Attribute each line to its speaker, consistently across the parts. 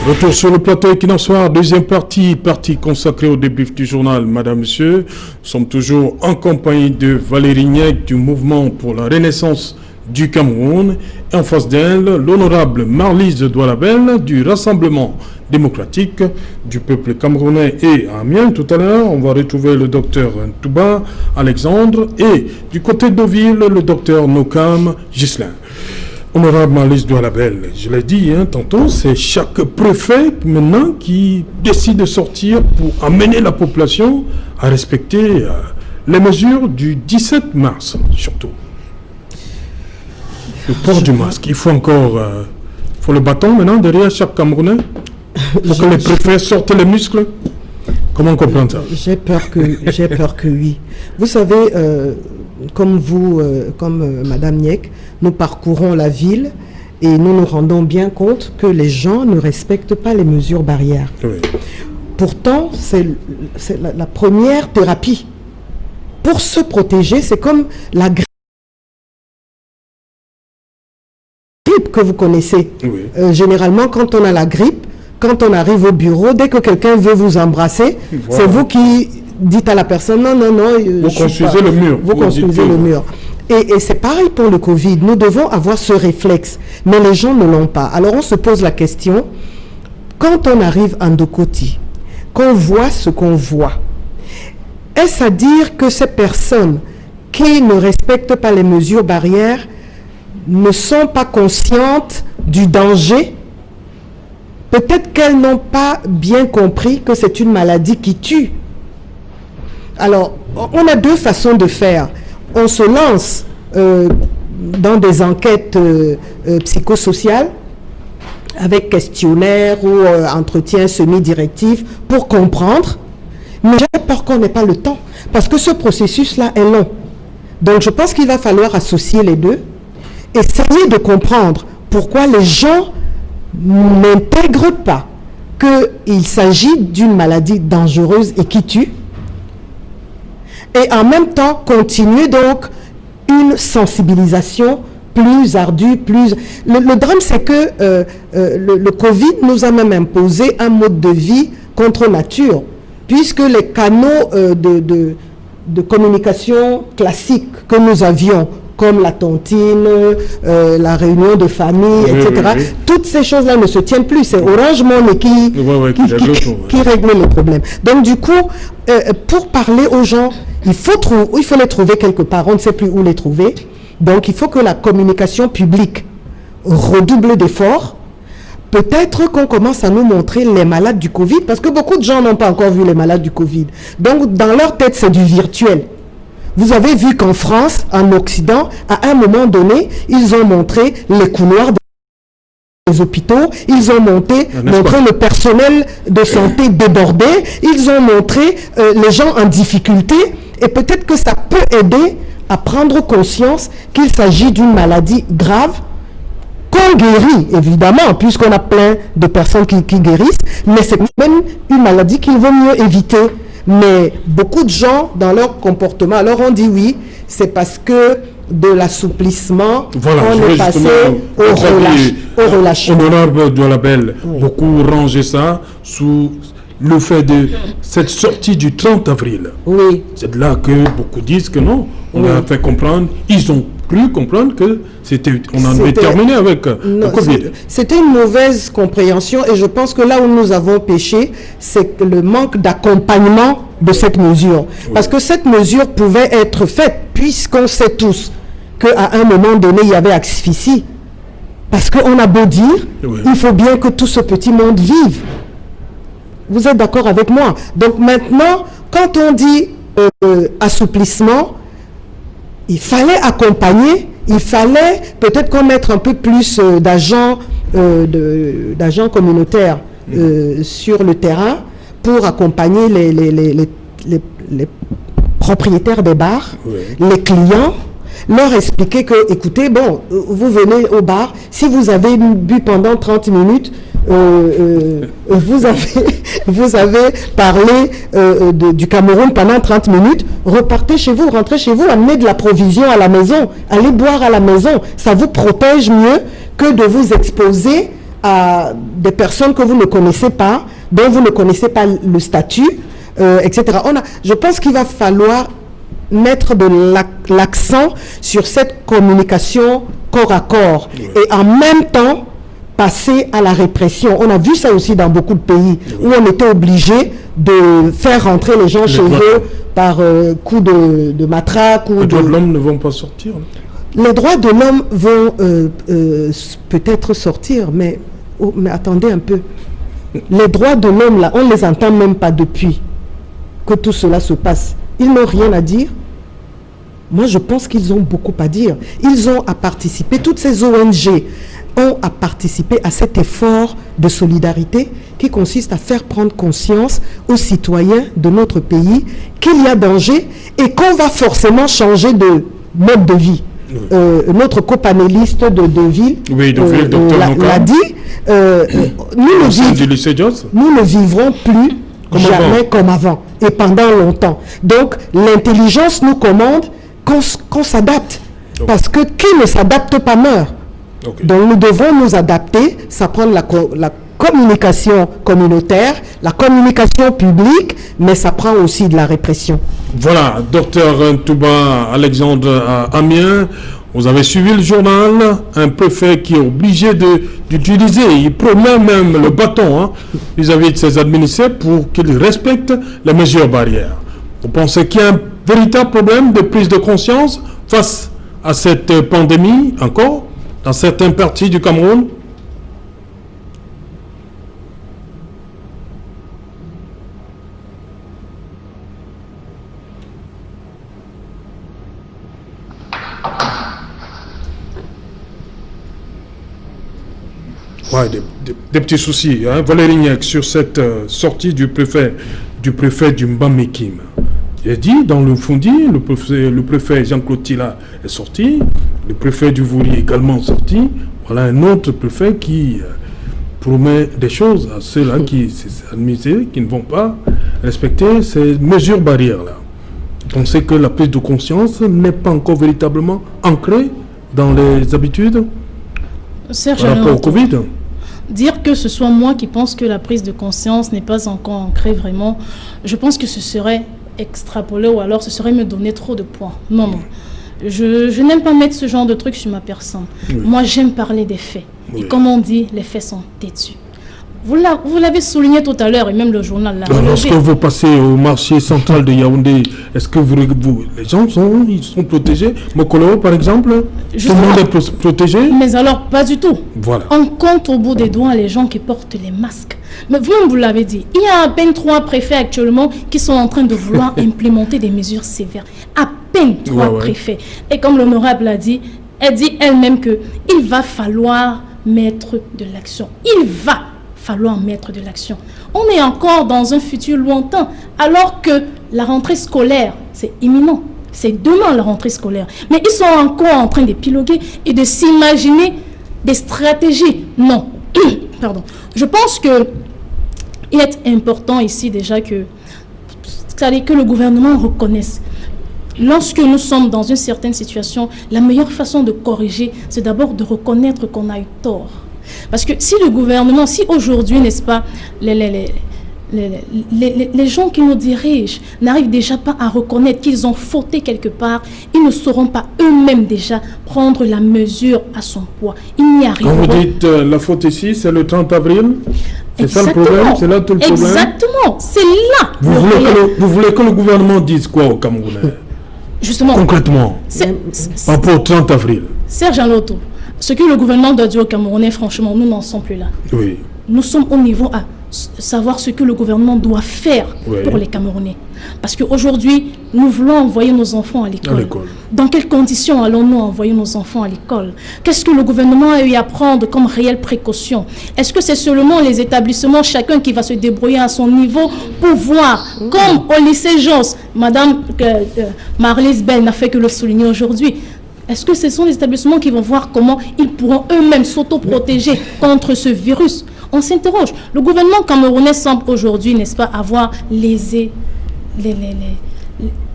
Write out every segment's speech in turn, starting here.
Speaker 1: Retour sur le plateau Equinox Soir, deuxième partie consacrée au débrief du journal. Madame, Monsieur, nous sommes toujours en compagnie de Valérie Niek du Mouvement pour la Renaissance du Cameroun. Et en face d'elle, l'honorable Marlise Doualabel du Rassemblement démocratique du peuple camerounais et Amiens. Tout à l'heure, on va retrouver le docteur Touba Alexandre et du côté d'Oville, le docteur Nokam Ghislain. Honorable Marlise Doualabel, je l'ai dit tantôt, c'est chaque préfet maintenant qui décide de sortir pour amener la population à respecter les mesures du 17 mars, surtout. Le port du masque, il faut encore faut le bâton maintenant derrière chaque Camerounais pour que les préfets sortent les muscles. Comment comprendre ça?
Speaker 2: J'ai peur que oui. Vous savez, comme Madame Niek, nous parcourons la ville et nous nous rendons bien compte que les gens ne respectent pas les mesures barrières. Oui. Pourtant, c'est la première thérapie. Pour se protéger, c'est comme la grippe que vous connaissez. Oui. Généralement, quand on a la grippe, quand on arrive au bureau, dès que quelqu'un veut vous embrasser, voilà. C'est vous qui dites à la personne, non,
Speaker 1: vous construisez le mur.
Speaker 2: Vous construisez le mur. Et c'est pareil pour le Covid. Nous devons avoir ce réflexe, mais les gens ne l'ont pas. Alors on se pose la question, quand on arrive en Ndokoti, qu'on voit ce qu'on voit, est-ce à dire que ces personnes qui ne respectent pas les mesures barrières ne sont pas conscientes du danger? Peut-être qu'elles n'ont pas bien compris que c'est une maladie qui tue. Alors, on a deux façons de faire. On se lance dans des enquêtes psychosociales avec questionnaire ou entretien semi-directif pour comprendre. Mais j'ai peur qu'on n'ait pas le temps parce que ce processus-là est long. Donc, je pense qu'il va falloir associer les deux, essayer de comprendre pourquoi les gens n'intègrent pas qu'il s'agit d'une maladie dangereuse et qui tue, et en même temps continuer donc une sensibilisation plus ardue, plus... Le drame, c'est que le Covid nous a même imposé un mode de vie contre nature, puisque les canaux de communication classiques que nous avions, comme la tontine, la réunion de famille, etc. Oui. Toutes ces choses-là ne se tiennent plus. C'est Orange Money qui règle le problème. Donc du coup, pour parler aux gens, il faut les trouver quelque part. On ne sait plus où les trouver. Donc il faut que la communication publique redouble d'efforts. Peut-être qu'on commence à nous montrer les malades du Covid, parce que beaucoup de gens n'ont pas encore vu les malades du Covid. Donc dans leur tête, c'est du virtuel. Vous avez vu qu'en France, en Occident, à un moment donné, ils ont montré les couloirs des hôpitaux, ils ont montré le personnel de santé débordé, ils ont montré les gens en difficulté, et peut-être que ça peut aider à prendre conscience qu'il s'agit d'une maladie grave, qu'on guérit, évidemment, puisqu'on a plein de personnes qui guérissent, mais c'est même une maladie qu'il vaut mieux éviter. Mais beaucoup de gens, dans leur comportement, alors on dit oui, c'est parce que de l'assouplissement, voilà, on est passé au relâchement.
Speaker 1: Honorable Doualabel, oui. Beaucoup rangé ça sous le fait de cette sortie du 30 avril.
Speaker 2: Oui.
Speaker 1: C'est là que beaucoup disent que non, on a fait comprendre, ils ont cru comprendre que on en avait terminé avec le Covid.
Speaker 2: C'était une mauvaise compréhension et je pense que là où nous avons péché, c'est le manque d'accompagnement de cette mesure. Oui. Parce que cette mesure pouvait être faite, puisqu'on sait tous qu'à un moment donné, il y avait asphyxie. Parce qu'on a beau dire, oui. Il faut bien que tout ce petit monde vive. Vous êtes d'accord avec moi? Donc maintenant, quand on dit assouplissement, il fallait accompagner, il fallait peut-être qu'on mette un peu plus d'agents communautaires sur le terrain pour accompagner les propriétaires des bars, oui. Les clients, leur expliquer que, écoutez, bon, vous venez au bar, si vous avez bu pendant 30 minutes, vous avez parlé du Cameroun pendant 30 minutes, repartez chez vous, rentrez chez vous, amenez de la provision à la maison, allez boire à la maison, ça vous protège mieux que de vous exposer à des personnes que vous ne connaissez pas, dont vous ne connaissez pas le statut, etc. Je pense qu'il va falloir mettre de l'accent sur cette communication corps à corps et en même temps passer à la répression. On a vu ça aussi dans beaucoup de pays où on était obligé de faire rentrer les gens chez eux par coup de matraque.
Speaker 1: Les droits de l'homme ne vont pas sortir.
Speaker 2: Les droits de l'homme vont peut-être sortir, mais attendez un peu. Les droits de l'homme, là, on ne les entend même pas depuis que tout cela se passe. Ils n'ont rien à dire. Moi, je pense qu'ils ont beaucoup à dire. Ils ont à participer. Toutes ces ONG ont à participer à cet effort de solidarité qui consiste à faire prendre conscience aux citoyens de notre pays qu'il y a danger et qu'on va forcément changer de mode de vie. Notre copanéliste de Deville l'a dit. Nous ne vivrons plus jamais comme avant et pendant longtemps. Donc, l'intelligence nous commande qu'on s'adapte. Parce que qui ne s'adapte pas meurt. Donc, nous devons nous adapter. Ça prend la communication communautaire, la communication publique, mais ça prend aussi de la répression.
Speaker 1: Voilà, docteur Touba Alexandre à Amiens, vous avez suivi le journal, un préfet qui est obligé d'utiliser, il promet même le bâton vis-à-vis de ses administrés pour qu'ils respectent les mesures barrières. Vous pensez qu'il y a un véritable problème de prise de conscience face à cette pandémie encore dans certaines parties du Cameroun? Ouais, des petits soucis. Valérie Niek, sur cette sortie du préfet du Mbamekime. J'ai dit, dans le Fondi, le préfet Jean-Claude Tila est sorti, le préfet du Vouri est également sorti. Voilà un autre préfet qui promet des choses à ceux-là qui ne vont pas respecter ces mesures barrières-là. On sait que la prise de conscience n'est pas encore véritablement ancrée dans les habitudes par rapport au Covid.
Speaker 3: Dire que ce soit moi qui pense que la prise de conscience n'est pas encore ancrée vraiment, je pense que ce serait extrapoler ou alors ce serait me donner trop de poids. Non, non. Je n'aime pas mettre ce genre de truc sur ma personne. Oui. Moi, j'aime parler des faits. Oui. Et comme on dit, les faits sont têtus. Vous l'avez souligné tout à l'heure, et même le journal l'a relevé.
Speaker 1: Lorsque vous passez au marché central de Yaoundé, est-ce que les gens sont protégés? Mokolo, par exemple, justement, tout le monde est protégé?
Speaker 3: Mais alors, pas du tout.
Speaker 1: Voilà.
Speaker 3: On compte au bout des doigts les gens qui portent les masques. Mais vous-même, vous l'avez dit, il y a à peine 3 préfets actuellement qui sont en train de vouloir implémenter des mesures sévères. À peine 3 préfets. Et comme l'honorable l'a dit, elle dit elle-même qu'il va falloir mettre de l'action. Il va falloir mettre de l'action. On est encore dans un futur lointain, alors que la rentrée scolaire, c'est imminent. C'est demain la rentrée scolaire. Mais ils sont encore en train d'épiloguer et de s'imaginer des stratégies. Non. Pardon. Je pense qu'il est important ici déjà que le gouvernement reconnaisse. Lorsque nous sommes dans une certaine situation, la meilleure façon de corriger, c'est d'abord de reconnaître qu'on a eu tort. Parce que si le gouvernement, si aujourd'hui, n'est-ce pas, les gens qui nous dirigent n'arrivent déjà pas à reconnaître qu'ils ont fauté quelque part, ils ne sauront pas eux-mêmes déjà prendre la mesure à son poids. Il n'y a rien.
Speaker 1: Quand vous dites la faute ici, c'est le 30 avril? C'est ça le problème? C'est là tout le problème?
Speaker 3: Exactement, c'est là.
Speaker 1: Vous voulez que le gouvernement dise quoi aux Camerounais?
Speaker 3: Justement.
Speaker 1: Concrètement, par rapport au 30 avril.
Speaker 3: Serge Aloto, ce que le gouvernement doit dire aux Camerounais, franchement, nous n'en sommes plus là.
Speaker 1: Oui.
Speaker 3: Nous sommes au niveau à savoir ce que le gouvernement doit faire pour les Camerounais. Parce qu'aujourd'hui, nous voulons envoyer nos enfants à l'école. Dans quelles conditions allons-nous envoyer nos enfants à l'école? Qu'est-ce que le gouvernement a eu à prendre comme réelle précaution? Est-ce que c'est seulement les établissements, chacun qui va se débrouiller à son niveau pour voir, comme au lycée Josse, Madame Marlise Bell n'a fait que le souligner aujourd'hui, est-ce que ce sont les établissements qui vont voir comment ils pourront eux-mêmes s'auto-protéger contre ce virus? On s'interroge. Le gouvernement camerounais semble aujourd'hui, n'est-ce pas, avoir lésé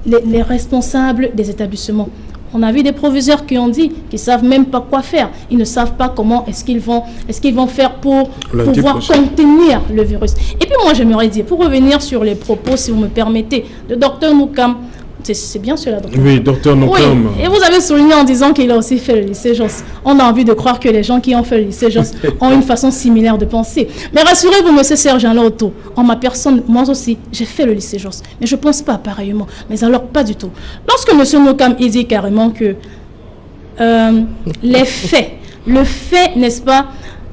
Speaker 3: les responsables des établissements. On a vu des proviseurs qui ont dit qu'ils ne savent même pas quoi faire. Ils ne savent pas comment est-ce qu'ils vont faire pour pouvoir contenir le virus. Et puis moi, j'aimerais dire, pour revenir sur les propos, si vous me permettez, de Dr Noukam. C'est bien cela, docteur.
Speaker 1: Oui, docteur Noukam.
Speaker 3: Oui, et vous avez souligné en disant qu'il a aussi fait le lycée Josse. On a envie de croire que les gens qui ont fait le lycée Josse ont une façon similaire de penser. Mais rassurez-vous, monsieur Serge Alain Otto, en ma personne, moi aussi, j'ai fait le lycée Josse. Mais je ne pense pas pareillement. Mais alors, pas du tout. Lorsque monsieur Noukam dit carrément que les faits, le fait, n'est-ce pas,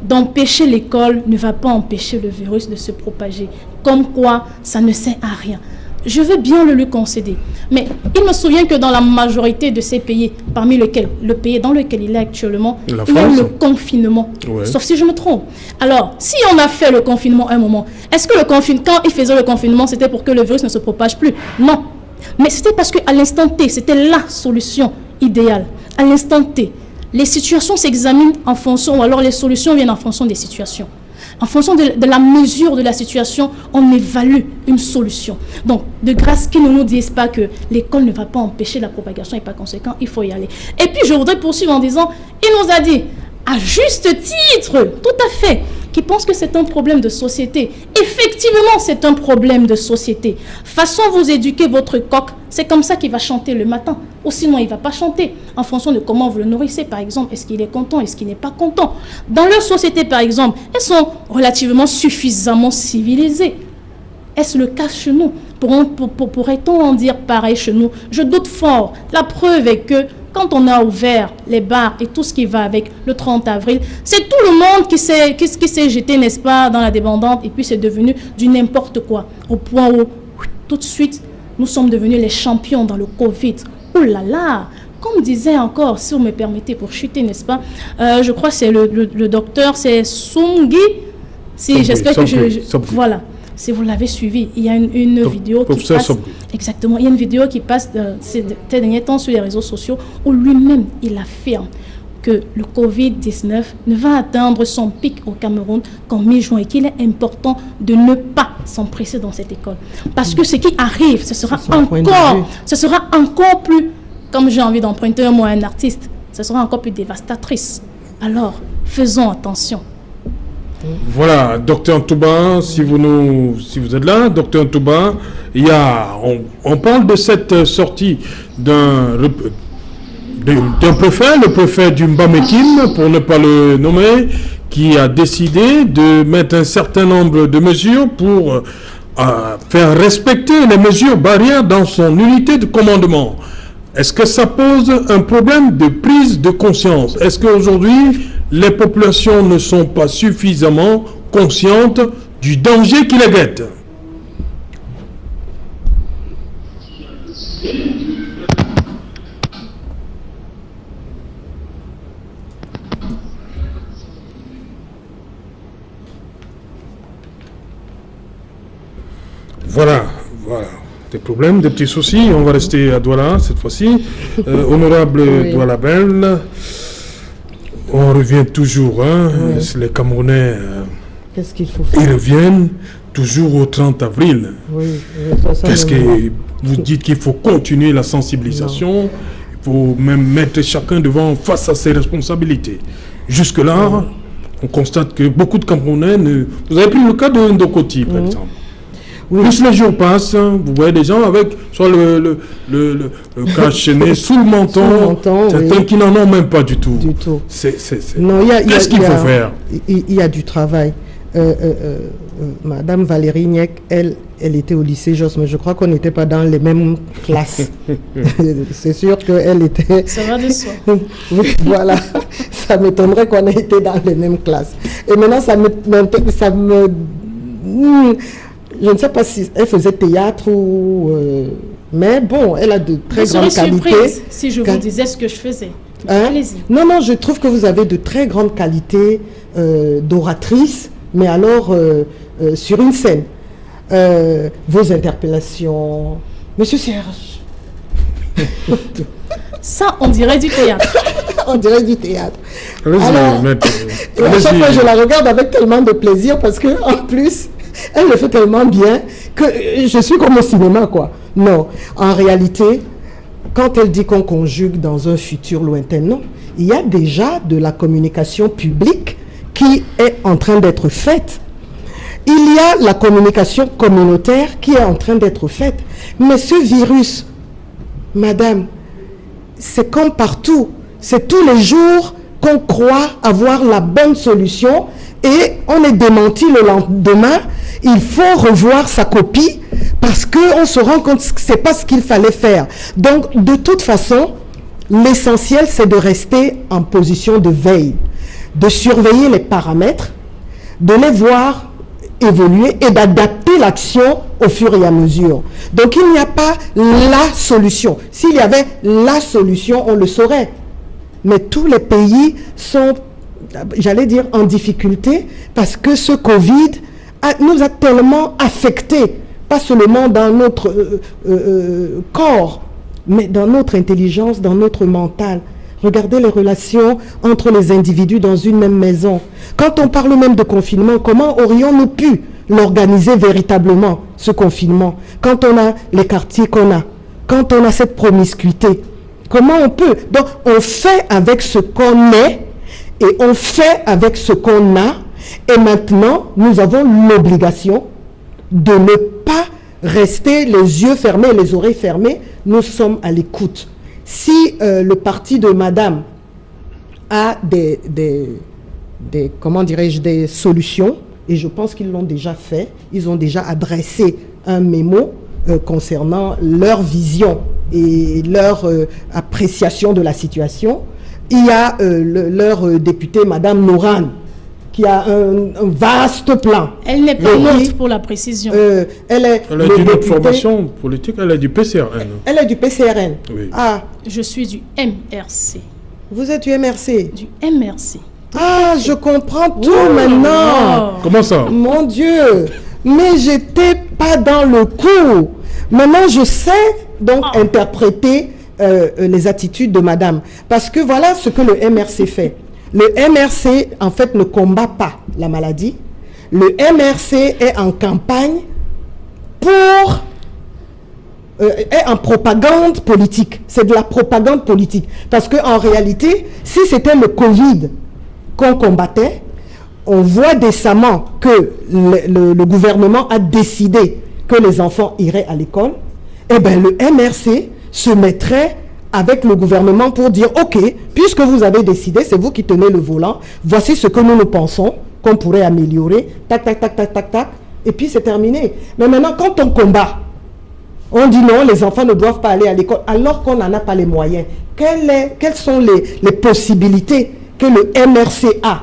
Speaker 3: d'empêcher l'école ne va pas empêcher le virus de se propager. Comme quoi, ça ne sert à rien. Je veux bien le lui concéder. Mais il me souvient que dans la majorité de ces pays, parmi lesquels, le pays dans lequel il est actuellement, il y a eu le confinement. Ouais. Sauf si je me trompe. Alors, si on a fait le confinement à un moment, est-ce que quand il faisait le confinement, c'était pour que le virus ne se propage plus? Non. Mais c'était parce qu'à l'instant T, c'était la solution idéale. À l'instant T, les situations s'examinent en fonction, ou alors les solutions viennent en fonction des situations. En fonction de la mesure de la situation, on évalue une solution. Donc, de grâce qu'ils ne nous disent pas que l'école ne va pas empêcher la propagation et par conséquent, il faut y aller. Et puis, je voudrais poursuivre en disant, il nous a dit, à juste titre, tout à fait, qu'il pense que c'est un problème de société. Effectivement, c'est un problème de société. Façon vous éduquer votre coq, c'est comme ça qu'il va chanter le matin. Ou sinon, il ne va pas chanter en fonction de comment vous le nourrissez, par exemple. Est-ce qu'il est content, est-ce qu'il n'est pas content? Dans leur société, par exemple, elles sont relativement suffisamment civilisées. Est-ce le cas chez nous? Pourrait-on en dire pareil chez nous? Je doute fort. La preuve est que quand on a ouvert les bars et tout ce qui va avec le 30 avril, c'est tout le monde qui s'est jeté, n'est-ce pas, dans la débandante, et puis c'est devenu du n'importe quoi. Au point où, tout de suite, nous sommes devenus les champions dans le Covid. Oh là là! Comme disait encore, si vous me permettez, pour chuter, n'est-ce pas, je crois que c'est le docteur, c'est Soumgi. Si, j'espère que voilà. Si vous l'avez suivi, il y a une vidéo qui passe. Exactement, il y a une vidéo qui passe ces derniers temps sur les réseaux sociaux où lui-même, il affirme que le Covid-19 ne va atteindre son pic au Cameroun qu'en mi-juin et qu'il est important de ne pas s'empresser dans cette école. Parce que ce qui arrive, ce sera encore plus, comme j'ai envie d'emprunter un mot à un artiste, ce sera encore plus dévastatrice. Alors, faisons attention.
Speaker 1: Voilà, docteur Ntouba, si vous êtes là, docteur Ntouba, on parle de cette sortie d'un préfet, le préfet du Mbamekim, pour ne pas le nommer, qui a décidé de mettre un certain nombre de mesures pour faire respecter les mesures barrières dans son unité de commandement. Est-ce que ça pose un problème de prise de conscience? Est-ce qu'aujourd'hui, les populations ne sont pas suffisamment conscientes du danger qui les guette? Voilà. Des problèmes, des petits soucis. On va rester à Douala cette fois-ci. Honorable Douala Belle, on revient toujours. Les Camerounais,
Speaker 2: qu'est-ce qu'il faut faire?
Speaker 1: Ils reviennent toujours au 30 avril. Qu'est-ce que vous dites qu'il faut continuer la sensibilisation? Il faut même mettre chacun face à ses responsabilités. Jusque-là, on constate que beaucoup de Camerounais Vous avez pris le cas de Ndokoti, par exemple. Plus les jours passent, vous voyez des gens avec soit le cache-nez sous le menton, certains qui n'en ont même pas du tout. Qu'est-ce qu'il faut faire?
Speaker 2: Il y a du travail. Madame Valérie Niek, elle était au lycée Josse, mais je crois qu'on n'était pas dans les mêmes classes. C'est sûr qu'elle était...
Speaker 3: Ça va de soi.
Speaker 2: Oui, voilà. Ça m'étonnerait qu'on ait été dans les mêmes classes. Et maintenant, ça me je ne sais pas si elle faisait théâtre ou... mais bon, elle a de très grandes qualités.
Speaker 3: Surprise si je vous disais ce que je faisais. Allez-y.
Speaker 2: Non, je trouve que vous avez de très grandes qualités d'oratrice, mais alors sur une scène. Vos interpellations... Monsieur Serge.
Speaker 3: Ça, on dirait du théâtre.
Speaker 2: On dirait du théâtre.
Speaker 1: Alors,
Speaker 2: à chaque fois, je la regarde avec tellement de plaisir parce que en plus... Elle le fait tellement bien que je suis comme au cinéma, quoi. Non, en réalité, quand elle dit qu'on conjugue dans un futur lointain, non. Il y a déjà de la communication publique qui est en train d'être faite. Il y a la communication communautaire qui est en train d'être faite. Mais ce virus, madame, c'est comme partout. C'est tous les jours qu'on croit avoir la bonne solution et on est démenti le lendemain. Il faut revoir sa copie parce qu'on se rend compte que ce n'est pas ce qu'il fallait faire. Donc, de toute façon, l'essentiel, c'est de rester en position de veille, de surveiller les paramètres, de les voir évoluer et d'adapter l'action au fur et à mesure. Donc, il n'y a pas la solution. S'il y avait la solution, on le saurait. Mais tous les pays sont, j'allais dire, en difficulté parce que ce Covid nous a tellement affectés, pas seulement dans notre corps, mais dans notre intelligence, dans notre mental. Regardez les relations entre les individus dans une même maison. Quand on parle même de confinement, comment aurions-nous pu l'organiser véritablement, ce confinement, quand on a les quartiers qu'on a, quand on a cette promiscuité? Comment on peut? Donc, on fait avec ce qu'on est et on fait avec ce qu'on a. Et maintenant, nous avons l'obligation de ne pas rester les yeux fermés et les oreilles fermées. Nous sommes à l'écoute. Si le parti de madame a comment dirais-je, des solutions, et je pense qu'ils l'ont déjà fait, ils ont déjà adressé un mémo concernant leur vision et leur appréciation de la situation. Il y a leur députée, madame Noran, qui a un vaste plan.
Speaker 3: Elle n'est pas morte pour la précision.
Speaker 2: Elle a
Speaker 1: une formation politique, elle est du PCRN.
Speaker 2: Elle est du PCRN.
Speaker 1: Oui.
Speaker 2: Ah.
Speaker 3: Je suis du MRC.
Speaker 2: Vous êtes du MRC? Du
Speaker 3: MRC.
Speaker 2: Ah, je comprends tout maintenant.
Speaker 1: Comment ça?
Speaker 2: Mon Dieu. Mais j'étais pas dans le coup. Maintenant, je sais donc interpréter les attitudes de madame. Parce que voilà ce que le MRC fait. Le MRC, en fait, ne combat pas la maladie. Le MRC est en campagne est en propagande politique. C'est de la propagande politique. Parce qu'en réalité, si c'était le Covid qu'on combattait, on voit décemment que le gouvernement a décidé que les enfants iraient à l'école. Eh bien, le MRC se mettrait avec le gouvernement pour dire, OK, puisque vous avez décidé, c'est vous qui tenez le volant, voici ce que nous pensons qu'on pourrait améliorer, tac, tac, tac, tac, tac, tac, et puis c'est terminé. Mais maintenant, quand on combat, on dit non, les enfants ne doivent pas aller à l'école, alors qu'on n'en a pas les moyens. Quelles sont les possibilités que le MRC a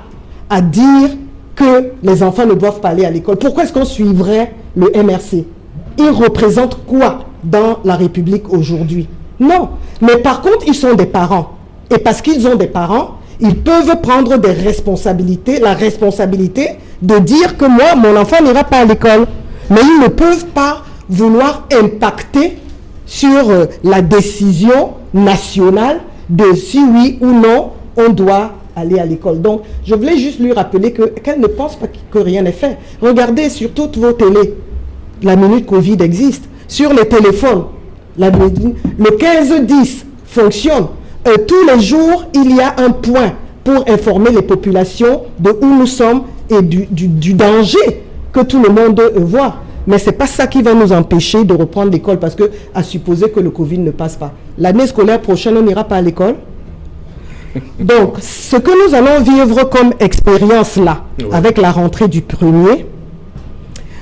Speaker 2: à dire que les enfants ne doivent pas aller à l'école? Pourquoi est-ce qu'on suivrait le MRC? Il représente quoi dans la République aujourd'hui? Non. Mais par contre, ils sont des parents. Et parce qu'ils ont des parents, ils peuvent prendre des responsabilités, la responsabilité de dire que moi, mon enfant n'ira pas à l'école. Mais ils ne peuvent pas vouloir impacter sur la décision nationale de si oui ou non on doit aller à l'école. Donc, je voulais juste lui rappeler qu'elle ne pense pas que rien n'est fait. Regardez sur toutes vos télés, la minute Covid existe. Sur les téléphones, le 15-10 fonctionne. Tous les jours, il y a un point pour informer les populations de où nous sommes et du danger que tout le monde voit. Mais ce n'est pas ça qui va nous empêcher de reprendre l'école, parce que, à supposer que le Covid ne passe pas. L'année scolaire prochaine, on n'ira pas à l'école. Donc, ce que nous allons vivre comme expérience là, avec la rentrée du 1er,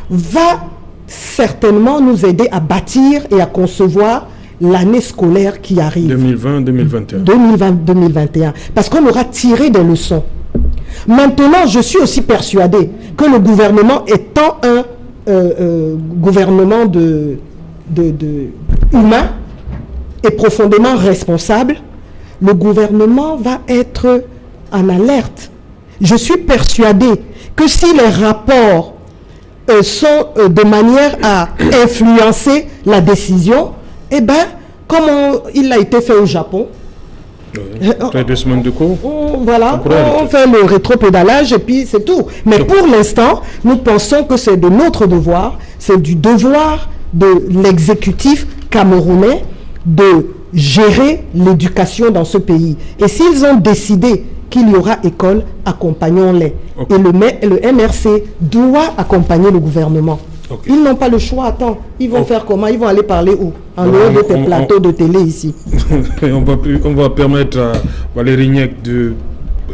Speaker 2: va certainement nous aider à bâtir et à concevoir l'année scolaire qui arrive.
Speaker 1: 2020-2021.
Speaker 2: 2020-2021. Parce qu'on aura tiré des leçons. Maintenant, je suis aussi persuadé que le gouvernement étant un gouvernement humain et profondément responsable, le gouvernement va être en alerte. Je suis persuadé que si les rapports sont de manière à influencer la décision, eh bien, comme il a été fait au Japon,
Speaker 1: après 2 semaines de cours,
Speaker 2: voilà, on fait le rétropédalage et puis c'est tout. Mais pour l'instant, nous pensons que c'est de notre devoir, c'est du devoir de l'exécutif camerounais de gérer l'éducation dans ce pays. Et s'ils ont décidé qu'il y aura école, accompagnons-les. Okay. Et le MRC doit accompagner le gouvernement. Okay. Ils n'ont pas le choix. Attends, ils vont faire comment? Ils vont aller parler où? En dehors de tes plateaux de télé ici.
Speaker 1: on va permettre à Valérie Niek de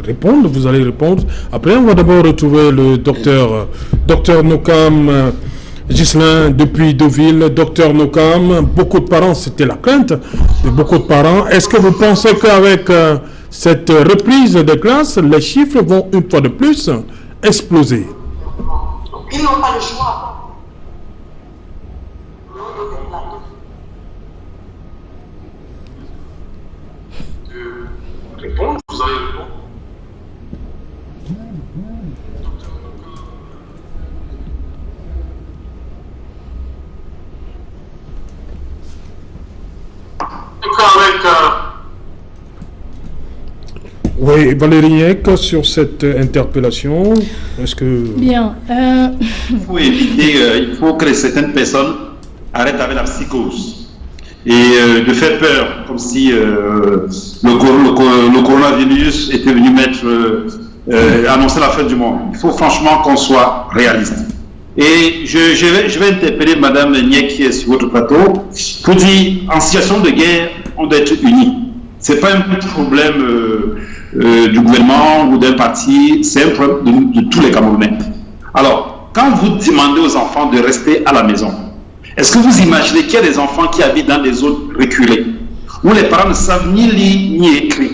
Speaker 1: répondre. Vous allez répondre. Après, on va d'abord retrouver le docteur Nokam Ghislain depuis Deauville. Docteur Nokam, beaucoup de parents, c'était la crainte de beaucoup de parents. Est-ce que vous pensez qu'avec cette reprise des classes, les chiffres vont une fois de plus exploser?
Speaker 4: Ils n'ont pas le choix. Répondre, vous allez répondre.
Speaker 1: Oui, Valérie Niek, sur cette interpellation, est-ce que...
Speaker 3: Bien.
Speaker 5: Il faut éviter, il faut que certaines personnes arrêtent avec la psychose et de faire peur, comme si le coronavirus était venu annoncer la fin du monde. Il faut franchement qu'on soit réaliste. Et je vais interpeller Madame Niek qui est sur votre plateau pour dire, en situation de guerre, on doit être unis. Ce n'est pas un problème du gouvernement ou d'un parti, c'est un problème de tous les Camerounais. Alors, quand vous demandez aux enfants de rester à la maison, est-ce que vous imaginez qu'il y a des enfants qui habitent dans des zones reculées, où les parents ne savent ni lire ni écrire,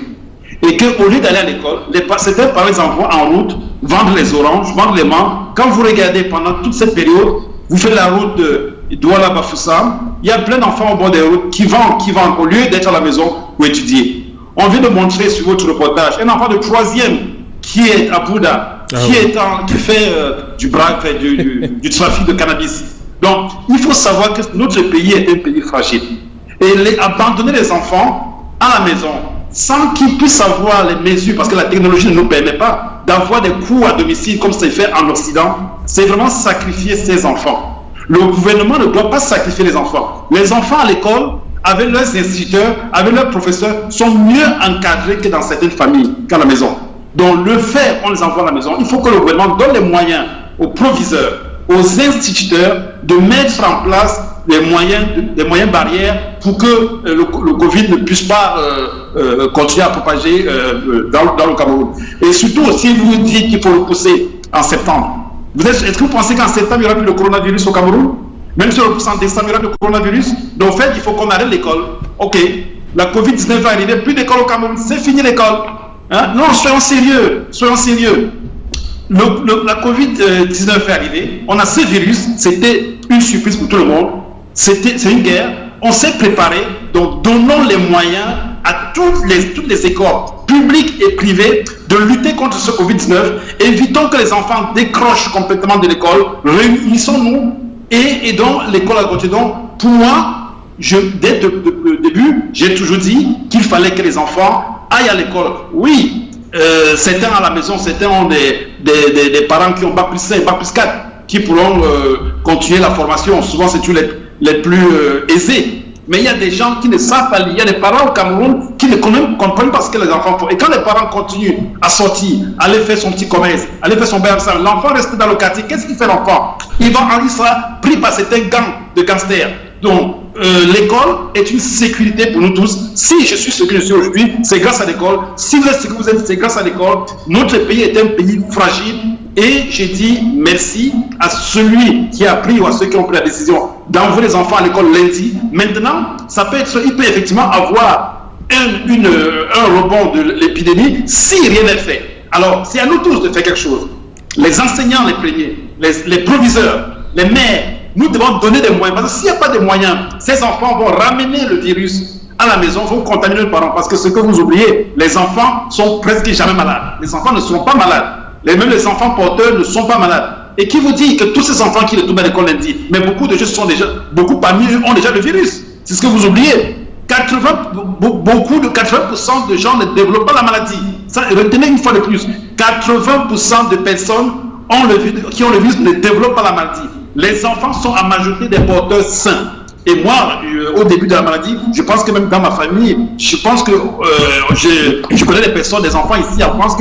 Speaker 5: et qu'au lieu d'aller à l'école, certains parents les envoient en route, vendre les oranges, vendre les mangues. Quand vous regardez pendant toute cette période, vous faites la route de Douala-Bafoussam, il y a plein d'enfants au bord des routes qui vendent au lieu d'être à la maison pour étudier. On vient de montrer sur votre reportage un enfant de 3e qui est à Bouddha, qui fait du trafic de cannabis. Donc, il faut savoir que notre pays est un pays fragile. Et abandonner les enfants à la maison, sans qu'ils puissent avoir les mesures, parce que la technologie ne nous permet pas d'avoir des cours à domicile comme c'est fait en Occident, c'est vraiment sacrifier ces enfants. Le gouvernement ne doit pas sacrifier les enfants. Les enfants à l'école, avec leurs instituteurs, avec leurs professeurs, sont mieux encadrés que dans certaines familles qu'à la maison. Donc le fait qu'on les envoie à la maison, il faut que le gouvernement donne les moyens aux proviseurs, aux instituteurs de mettre en place des moyens barrières pour que le Covid ne puisse pas continuer à propager dans le Cameroun. Et surtout aussi, vous dites qu'il faut le pousser en septembre. Est-ce que vous pensez qu'en septembre, il y aura plus de coronavirus au Cameroun? Même si on le pousse en décembre, il y aura le coronavirus. Donc en fait, il faut qu'on arrête l'école. Ok, la Covid-19 va arriver, plus d'école au Cameroun, c'est fini l'école. Hein? Non, soyons sérieux, soyons sérieux. La Covid-19 est arrivée, on a ce virus, c'était une surprise pour tout le monde, c'est une guerre, on s'est préparé, donc donnons les moyens à toutes les écoles publiques et privées de lutter contre ce Covid-19, évitons que les enfants décrochent complètement de l'école, réunissons-nous et donc l'école a continué. Donc pour moi, dès le début, j'ai toujours dit qu'il fallait que les enfants aillent à l'école. Oui, certains à la maison, certains ont des parents qui ont bac plus 5, bac plus 4, qui pourront continuer la formation. Souvent, c'est tous les plus aisés. Mais il y a des gens qui ne savent pas lire. Il y a des parents au Cameroun qui ne comprennent pas ce que les enfants font. Et quand les parents continuent à sortir, aller faire son petit commerce, aller faire son BRC, l'enfant reste dans le quartier. Qu'est-ce qu'il fait l'enfant? Il sera pris par certains gangs de gangsters. Donc, l'école est une sécurité pour nous tous. Si je suis ce que je suis aujourd'hui, c'est grâce à l'école. Si vous êtes ce que vous êtes, c'est grâce à l'école. Notre pays est un pays fragile. Et j'ai dit merci à celui qui a pris ou à ceux qui ont pris la décision d'envoyer les enfants à l'école lundi. Maintenant, il peut effectivement avoir un rebond de l'épidémie si rien n'est fait. Alors, c'est à nous tous de faire quelque chose. Les enseignants les premiers, les proviseurs, les maires, nous devons donner des moyens. Parce que s'il n'y a pas de moyens, ces enfants vont ramener le virus à la maison, vont contaminer les parents. Parce que ce que vous oubliez, les enfants sont presque jamais malades. Les enfants ne sont pas malades. Même les enfants porteurs ne sont pas malades. Et qui vous dit que tous ces enfants qui retournent à l'école lundi, mais beaucoup parmi eux ont déjà le virus. C'est ce que vous oubliez. 80% de gens ne développent pas la maladie. Ça, retenez une fois de plus. 80% de personnes qui ont le virus ne développent pas la maladie. Les enfants sont en majorité des porteurs sains. Et moi, au début de la maladie, je pense que même dans ma famille, je pense que je connais des personnes, des enfants ici en France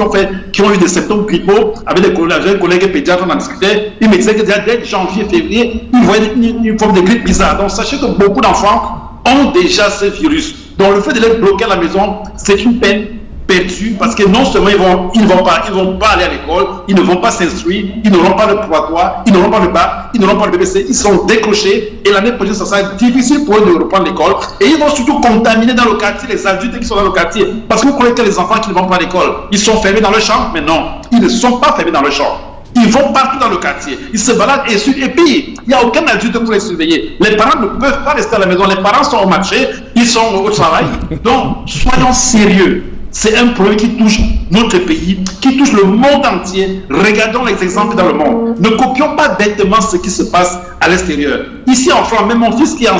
Speaker 5: qui ont eu des symptômes grippaux avec des collègues pédiatres, on en discutait. Ils me disaient que dès janvier, février, ils voyaient une forme de grippe bizarre. Donc sachez que beaucoup d'enfants ont déjà ce virus. Donc le fait de les bloquer à la maison, c'est une peine perdue parce que non seulement ils vont pas aller à l'école, ils ne vont pas s'instruire, ils n'auront pas le probatoire, ils n'auront pas le bac, ils n'auront pas le BBC, ils seront décrochés et l'année prochaine ça sera difficile pour eux de reprendre l'école et ils vont surtout contaminer dans le quartier les adultes qui sont dans le quartier parce que vous croyez que les enfants qui ne vont pas à l'école, ils sont fermés dans leur chambre, mais non, ils ne sont pas fermés dans leur chambre. Ils vont partout dans le quartier, ils se baladent et puis il n'y a aucun adulte pour les surveiller. Les parents ne peuvent pas rester à la maison, les parents sont au marché, ils sont au travail. Donc soyons sérieux. C'est un problème qui touche notre pays, qui touche le monde entier. Regardons les exemples dans le monde. Ne copions pas bêtement ce qui se passe à l'extérieur. Ici en France, même mon fils qui est en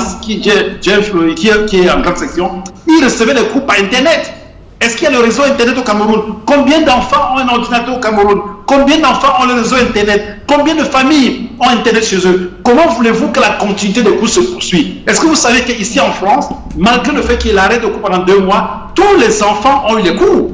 Speaker 5: grande section, il recevait des cours par Internet. Est-ce qu'il y a le réseau Internet au Cameroun? Combien d'enfants ont un ordinateur au Cameroun? Combien d'enfants ont le réseau Internet? Combien de familles ont Internet chez eux? Comment voulez-vous que la continuité des cours se poursuive? Est-ce que vous savez qu'ici en France, malgré le fait qu'il arrête de cours pendant 2 mois, tous les enfants ont eu les cours?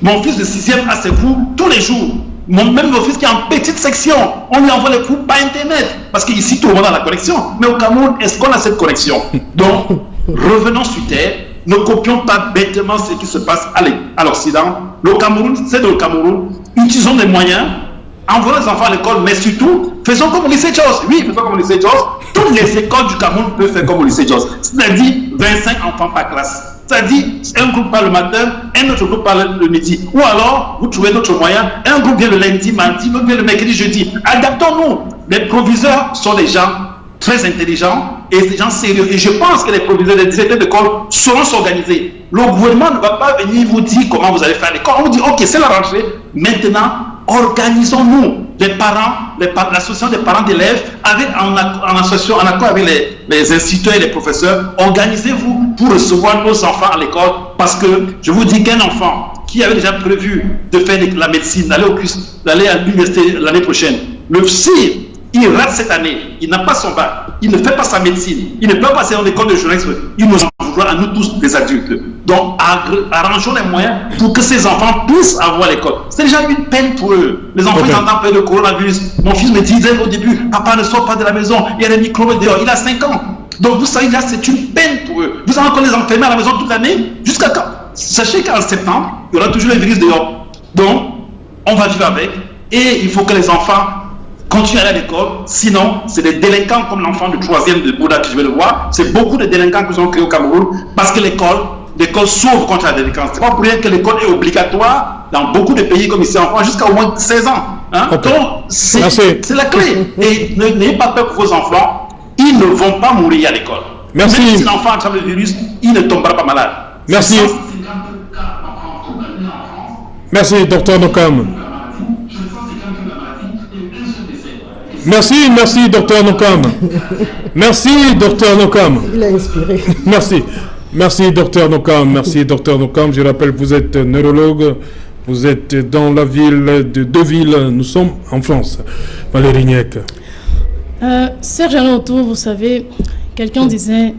Speaker 5: Mon fils de 6e a ses cours tous les jours. Même mon fils qui est en petite section, on lui envoie les cours par Internet. Parce qu'ici, tout le monde a la connexion. Mais au Cameroun, est-ce qu'on a cette connexion? Donc, revenons sur terre. Ne copions pas bêtement ce qui se passe à l'Occident. Le Cameroun, c'est le Cameroun. Utilisons les moyens, envoyons les enfants à l'école, mais surtout, faisons comme au lycée Jos. Oui, faisons comme au lycée Jos. Toutes les écoles du Cameroun peuvent faire comme au lycée Jos. C'est-à-dire 25 enfants par classe. C'est-à-dire un groupe parle le matin, un autre groupe parle le midi. Ou alors, vous trouvez d'autres moyens, un groupe vient le lundi, mardi, l'autre vient le mercredi, jeudi. Adaptons-nous. Les proviseurs sont des gens très intelligents et des gens sérieux. Et je pense que les proviseurs des directeurs d'école sauront s'organiser. Le gouvernement ne va pas venir vous dire comment vous allez faire l'école. On vous dit, ok, c'est la rentrée. Maintenant, organisons-nous. Les parents, l'association des parents d'élèves, en accord avec les instituteurs et les professeurs, organisez-vous pour recevoir nos enfants à l'école. Parce que je vous dis qu'un enfant qui avait déjà prévu de faire la médecine, d'aller à l'université l'année prochaine, si il rate cette année, il n'a pas son bac, il ne fait pas sa médecine, il ne peut pas passer en école de journalisme, il nous en voudra à nous tous des adultes. Donc arrangeons les moyens pour que ces enfants puissent avoir l'école. C'est déjà une peine pour eux. Les enfants entendent parler de coronavirus. Mon fils me disait au débui, papa ne sort pas de la maison, il y a des microbes dehors, il a 5 ans. Donc vous savez là, c'est une peine pour eux. Vous allez encore les enfermer à la maison toute l'année, jusqu'à quand? Sachez qu'en septembre, il y aura toujours le virus dehors. Donc, on va vivre avec et il faut que les enfants continuer à aller à l'école, sinon c'est des délinquants comme l'enfant du 3e de Bouddha que je vais le voir. C'est beaucoup de délinquants qui sont créés au Cameroun parce que l'école s'ouvre contre la délinquance. C'est pas pour rien que l'école est obligatoire dans beaucoup de pays comme ici en France jusqu'à au moins 16 ans. Hein? Okay. Donc c'est la clé. Et n'ayez pas peur pour vos enfants, ils ne vont pas mourir à l'école.
Speaker 1: Merci.
Speaker 5: Même si l'enfant attrape le virus, il ne tombera pas malade.
Speaker 1: Merci. Merci, docteur Nokam. Merci, docteur Nokam. Merci, docteur Nokam.
Speaker 2: Il a inspiré.
Speaker 1: Merci, docteur Nokam. Merci, docteur Nokam. Je rappelle, vous êtes neurologue. Vous êtes dans la ville de Deauville. Nous sommes en France. Valérie Niek.
Speaker 3: Serge Alain-Autour, vous savez, quelqu'un disait,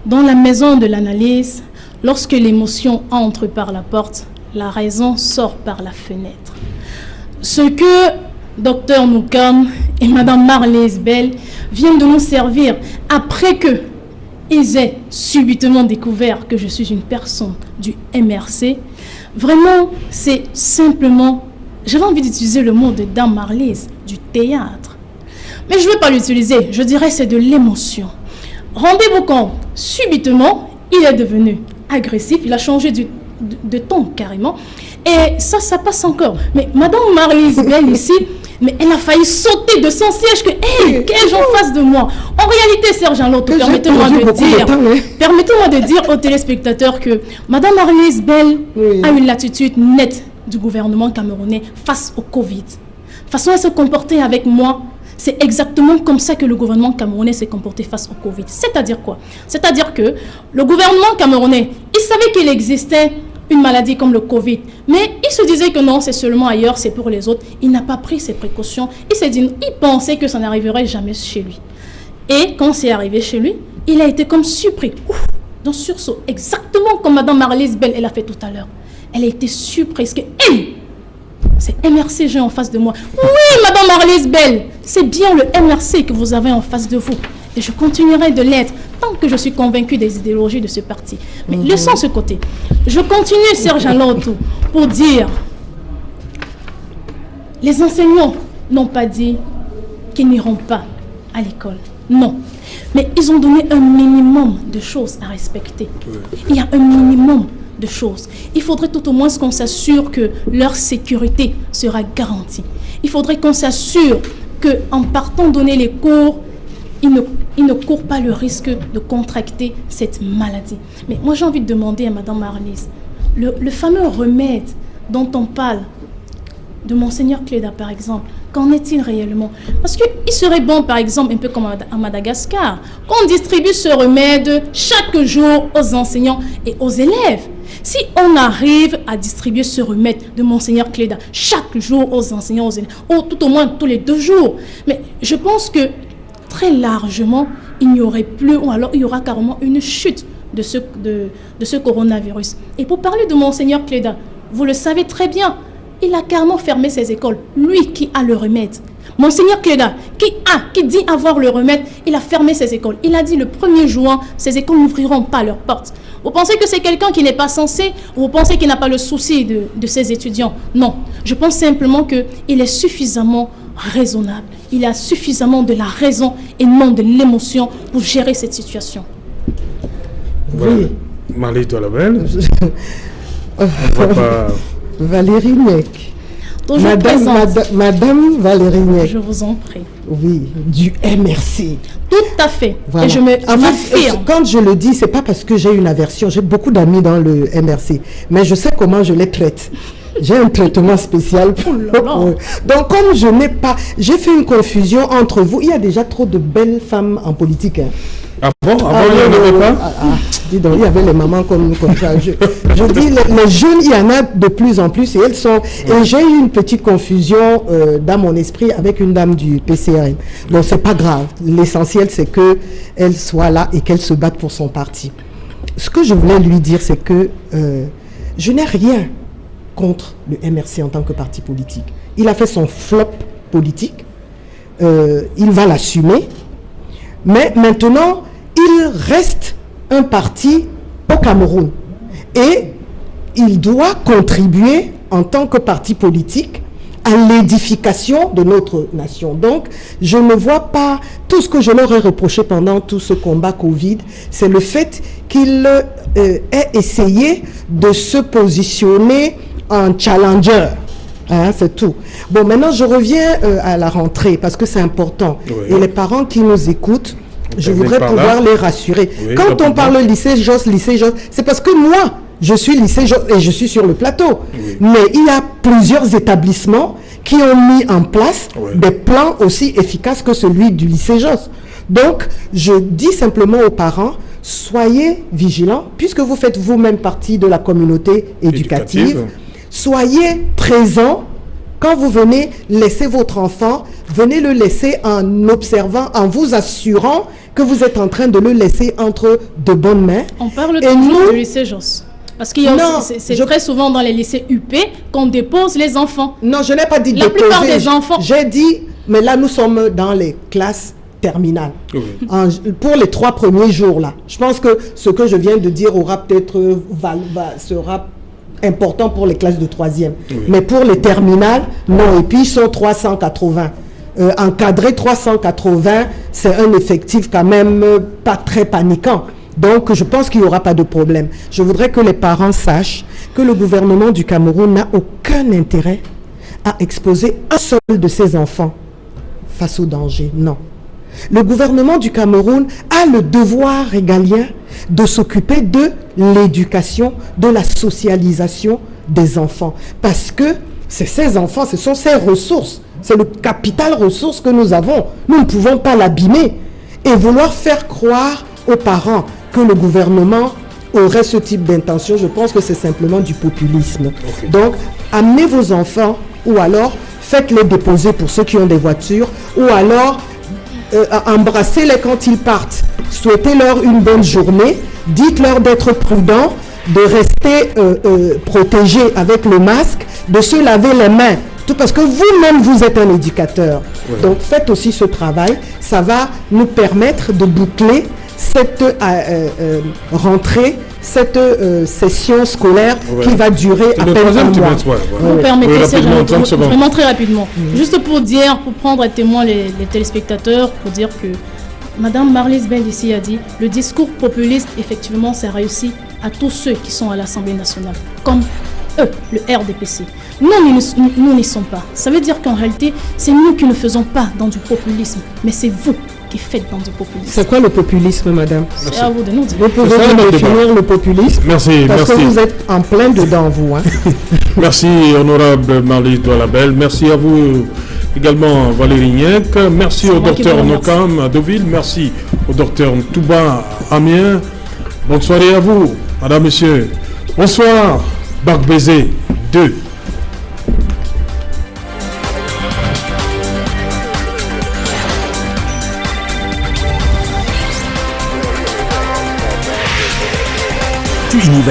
Speaker 3: dans la maison de l'analyse, lorsque l'émotion entre par la porte, la raison sort par la fenêtre. Ce que Docteur Nokam et Madame Marlèse Bell viennent de nous servir après que ils aient subitement découvert que je suis une personne du MRC. Vraiment, c'est simplement, j'avais envie d'utiliser le mot de Dame Marlèse, du théâtre. Mais je ne vais pas l'utiliser, je dirais c'est de l'émotion. Rendez-vous compte, subitement, il est devenu agressif, il a changé de ton carrément. Et ça passe encore. Mais Madame Marlèse Bell ici, mais elle a failli sauter de son siège que, hey, qu'ai-je en face de moi? En réalité, Serge Alain-Autour, permettez-moi de dire aux téléspectateurs que Madame Marlèse Bell a une l'attitude nette du gouvernement camerounais face au Covid. De façon à se comporter avec moi, c'est exactement comme ça que le gouvernement camerounais s'est comporté face au Covid. C'est-à-dire quoi? C'est-à-dire que le gouvernement camerounais, il savait qu'il existait une maladie comme le Covid, mais il se disait que non, c'est seulement ailleurs, c'est pour les autres. Il n'a pas pris ses précautions. Il s'est dit, il pensait que ça n'arriverait jamais chez lui. Et quand c'est arrivé chez lui, il a été comme surpris, d'un sursaut, exactement comme Mme Marlise Bell, elle a fait tout à l'heure. Elle a été surprise que, c'est MRCG en face de moi. Oui, Mme Marlise Bell, c'est bien le MRC que vous avez en face de vous. Et je continuerai de l'être tant que je suis convaincue des idéologies de ce parti. Mais laissons ce côté. Je continue, Serge Alorto, pour dire, les enseignants n'ont pas dit qu'ils n'iront pas à l'école. Non. Mais ils ont donné un minimum de choses à respecter. Il y a un minimum de choses. Il faudrait tout au moins qu'on s'assure que leur sécurité sera garantie. Il faudrait qu'on s'assure qu'en partant donner les cours, ils ne courent pas le risque de contracter cette maladie. Mais moi, j'ai envie de demander à Mme Marlise, le fameux remède dont on parle, de Monseigneur Cléda, par exemple, qu'en est-il réellement? Parce qu'il serait bon, par exemple, un peu comme à Madagascar, qu'on distribue ce remède chaque jour aux enseignants et aux élèves. Si on arrive à distribuer ce remède de Monseigneur Cléda chaque jour aux enseignants, aux élèves, ou tout au moins tous les 2 jours, mais je pense que très largement, il n'y aurait plus, ou alors il y aura carrément une chute de ce coronavirus. Et pour parler de Monseigneur Cléda, vous le savez très bien, il a carrément fermé ses écoles. Lui qui a le remède. Monseigneur Cléda, qui dit avoir le remède, il a fermé ses écoles. Il a dit le 1er juin, ces écoles n'ouvriront pas leurs portes. Vous pensez que c'est quelqu'un qui n'est pas censé, ou vous pensez qu'il n'a pas le souci de ses étudiants? Non. Je pense simplement qu'il est suffisamment raisonnable. Il a suffisamment de la raison et non de l'émotion pour gérer cette situation.
Speaker 1: Oui. Marlise Dolabel. On va pas...
Speaker 2: Valérie Niek. Madame Valérie Niek.
Speaker 3: Je vous en prie.
Speaker 2: Oui, du MRC.
Speaker 3: Tout à fait.
Speaker 2: Voilà.
Speaker 3: Et je m'affirme.
Speaker 2: Quand je le dis, c'est pas parce que j'ai une aversion. J'ai beaucoup d'amis dans le MRC. Mais je sais comment je les traite. J'ai un traitement spécial pour eux. Donc, comme je n'ai pas... J'ai fait une confusion entre vous. Il y a déjà trop de belles femmes en politique. Hein.
Speaker 1: Ah bon? Avant, il n'y en avait pas?
Speaker 2: Dis donc, il y avait les mamans comme ça. Je dis, les jeunes, il y en a de plus en plus et elles sont... Et j'ai eu une petite confusion dans mon esprit avec une dame du PCRN. Donc, c'est pas grave. L'essentiel, c'est qu'elle soit là et qu'elle se batte pour son parti. Ce que je voulais lui dire, c'est que je n'ai rien contre le MRC en tant que parti politique. Il a fait son flop politique. Il va l'assumer. Mais maintenant, il reste un parti au Cameroun. Et il doit contribuer en tant que parti politique à l'édification de notre nation. Donc, je ne vois pas tout ce que je leur ai reproché pendant tout ce combat Covid, c'est le fait qu'il ait essayé de se positionner en challenger. Hein, c'est tout. Bon, maintenant, je reviens à la rentrée parce que c'est important. Oui. Et les parents qui nous écoutent, je voudrais pouvoir les rassurer. Oui, quand on parle lycée Josse, c'est parce que moi, je suis lycée Josse et je suis sur le plateau. Oui. Mais il y a plusieurs établissements qui ont mis en place des plans aussi efficaces que celui du lycée Josse. Donc, je dis simplement aux parents, soyez vigilants, puisque vous faites vous-même partie de la communauté éducative. Soyez présents quand vous venez laisser votre enfant, venez le laisser en observant, en vous assurant que vous êtes en train de le laisser entre de bonnes mains.
Speaker 3: On parle toujours du lycée Josse. Parce qu'il y a c'est très souvent dans les lycées UP qu'on dépose les enfants.
Speaker 2: Non, je n'ai pas dit
Speaker 3: la plupart des enfants.
Speaker 2: J'ai dit, mais là nous sommes dans les classes terminales. Oui. Pour les 3 premiers jours là. Je pense que ce que je viens de dire aura peut-être sera important pour les classes de 3e. Oui. Mais pour les terminales, non. Et puis ils sont 380. Encadrer 380, c'est un effectif quand même pas très paniquant. Donc je pense qu'il n'y aura pas de problème. Je voudrais que les parents sachent que le gouvernement du Cameroun n'a aucun intérêt à exposer un seul de ses enfants face au danger. Non. Le gouvernement du Cameroun a le devoir régalien de s'occuper de l'éducation, de la socialisation des enfants. Parce que c'est ces enfants, ce sont ces ressources. C'est le capital ressource que nous avons. Nous ne pouvons pas l'abîmer. Et vouloir faire croire aux parents que le gouvernement aurait ce type d'intention, je pense que c'est simplement du populisme. Okay. Donc, amenez vos enfants ou alors faites-les déposer pour ceux qui ont des voitures ou alors embrassez-les quand ils partent. souhaitez-leur une bonne journée, dites-leur d'être prudents, de rester protégés avec le masque, de se laver les mains. Tout parce que vous-même, vous êtes un éducateur. Ouais. Donc, faites aussi ce travail. Ça va nous permettre de boucler cette rentrée, cette session scolaire qui va durer à peine un mois.
Speaker 3: Vous permettez, vraiment très rapidement. Juste pour dire, pour prendre à témoin les téléspectateurs, pour dire que Madame Marlise Bend ici a dit, le discours populiste, effectivement, c'est réussi à tous ceux qui sont à l'Assemblée nationale, comme eux, le RDPC. Nous n'y sommes pas. Ça veut dire qu'en réalité, c'est nous qui ne faisons pas dans du populisme, mais c'est vous qui faites dans du populisme.
Speaker 2: C'est quoi le populisme, madame?
Speaker 3: C'est à vous de nous dire.
Speaker 2: Vous pouvez nous définir le populisme?
Speaker 1: Merci,
Speaker 2: parce
Speaker 1: merci.
Speaker 2: Que vous êtes en plein dedans, vous. Hein.
Speaker 1: Merci, honorable Marlise Doualabel. Merci à vous également, Valérie Niek. Merci au docteur Nokam à Deauville. Merci au docteur Touba Amiens. Bonne soirée à vous, madame, monsieur. Bonsoir, Barc-Bézé 2.
Speaker 6: Univers.